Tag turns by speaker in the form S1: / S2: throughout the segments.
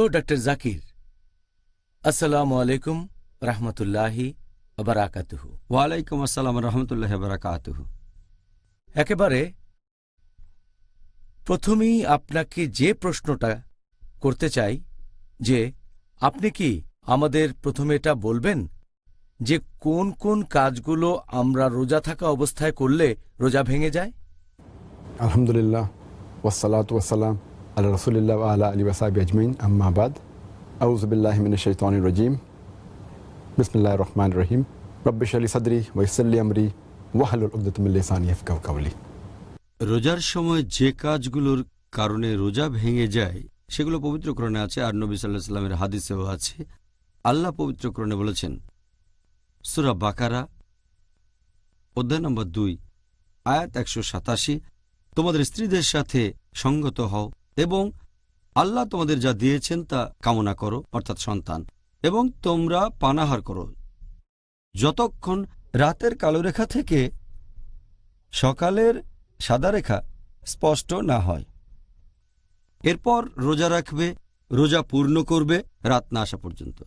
S1: তো ডক্টর জাকির, আসসালামু আলাইকুম রহমতুল্লাহি বারাকাতুহু।
S2: ওয়ালাইকুম আসসালাম রহমতুল্লাহ বারাকাতুহু।
S1: একেবারে প্রথমেই আপনাকে যে প্রশ্নটা করতে চাই যে আপনি কি আমাদের প্রথমে এটা বলবেন যে কোন কোন কাজগুলো আমরা রোজা থাকা অবস্থায় করলে রোজা ভেঙে যায়?
S3: আলহামদুলিল্লাহ ওয়াসসালাতু ওয়াসসালাম আলা রাসূলিল্লাহ ওয়া আলা আলিহি ওয়া সাহবিহি আজমাইন, আম্মা বাদ। আউযু বিল্লাহি মিনাশ শাইতানির রাজীম। বিসমিল্লাহির রহমানির রহিম। রব্বি ইশরাহ লি সাদরি ওয়া ইয়াসসির লি আমরি ওয়াহলুল উকদাতাম মিন লিসানি ইয়াফকাহু কাওলি।
S2: রোজার সময় যে কাজগুলোর কারণে রোজা ভেঙে যায় সেগুলো পবিত্র কোরআনে আছে, আর নবী সাল্লাল্লাহু আলাইহি ওয়াসাল্লামের হাদিসেও আছে। আল্লাহ পবিত্র কোরআনে বলেছেন, সূরা বাকারা অধ্যায় নম্বর 2 আয়াত 187, তোমাদের স্ত্রীদের সাথে সঙ্গত হও এবং আল্লাহ তোমাদের যা দিয়েছেন তা কামনা করো, অর্থাৎ সন্তান, এবং তোমরা পানাহার করো যতক্ষণ রাতের কালো রেখা থেকে সকালের সাদা রেখা স্পষ্ট না হয়। এরপর রোজা রাখবে, রোজা পূর্ণ করবে রাত না আসা পর্যন্ত।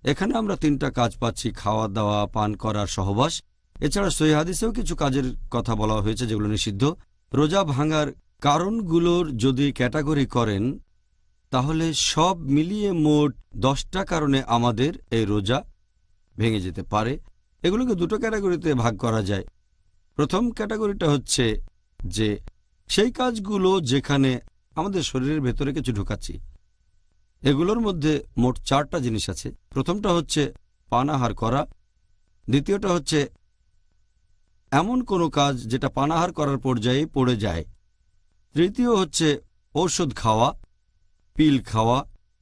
S2: এখানে আমরা 3টা কাজ পাচ্ছি: খাওয়া দাওয়া, পান করার সহবাস। এছাড়া সহিহ হাদিসেও কিছু কাজের কথা বলা হয়েছে যেগুলো নিষিদ্ধ। রোজা ভাঙার কারণগুলোর যদি ক্যাটাগরি করেন তাহলে সব মিলিয়ে মোট 10টা কারণে আমাদের এই রোজা ভেঙে যেতে পারে। এগুলোকে 2টো ক্যাটাগরিতে ভাগ করা যায়। প্রথম ক্যাটাগরিটা হচ্ছে যে সেই কাজগুলো যেখানে আমাদের শরীরের ভেতরে কিছু ঢোকাচ্ছি। এগুলোর মধ্যে মোট 4টা জিনিস আছে। প্রথমটা হচ্ছে পানাহার করা, দ্বিতীয়টা হচ্ছে এমন কোনো কাজ যেটা পানাহার করার পর্যায়ে পড়ে যায়, তৃতীয় হচ্ছে ঔষধ খাওয়া, পিল খাওয়া,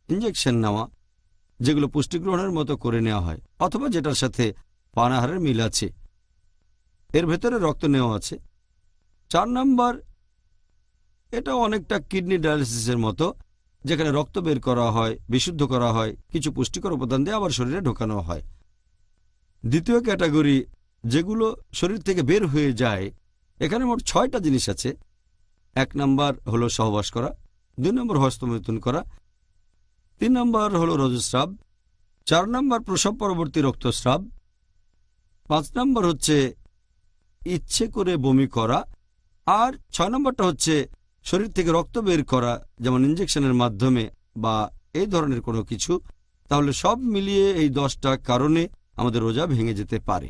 S2: ইঞ্জেকশন নেওয়া, যেগুলো পুষ্টিগ্রহণের মতো করে নেওয়া হয় অথবা যেটার সাথে পানাহারের মিল আছে, এর ভেতরে রক্ত নেওয়া আছে। 4 নম্বর, এটা অনেকটা কিডনি ডায়ালিসিসের মতো, যেখানে রক্ত বের করা হয়, বিশুদ্ধ করা হয়, কিছু পুষ্টিকর উপাদান দিয়ে আবার শরীরে ঢোকানো হয়। দ্বিতীয় ক্যাটাগরি, যেগুলো শরীর থেকে বের হয়ে যায়, এখানে মোট 6টা জিনিস আছে। 1 নম্বর হলো সহবাস করা, 2 নম্বর হস্তমৈথুন করা, 3 নম্বর হলো রজস্রাব, 4 নম্বর প্রসব পরবর্তী রক্তস্রাব, 5 নম্বর হচ্ছে ইচ্ছে করে বমি করা, আর 6 নম্বরটা হচ্ছে শরীর থেকে রক্ত বের করা, যেমন ইঞ্জেকশনের মাধ্যমে বা এই ধরনের কোনো কিছু। তাহলে সব মিলিয়ে এই 10টা কারণে আমাদের রোজা ভেঙে যেতে পারে।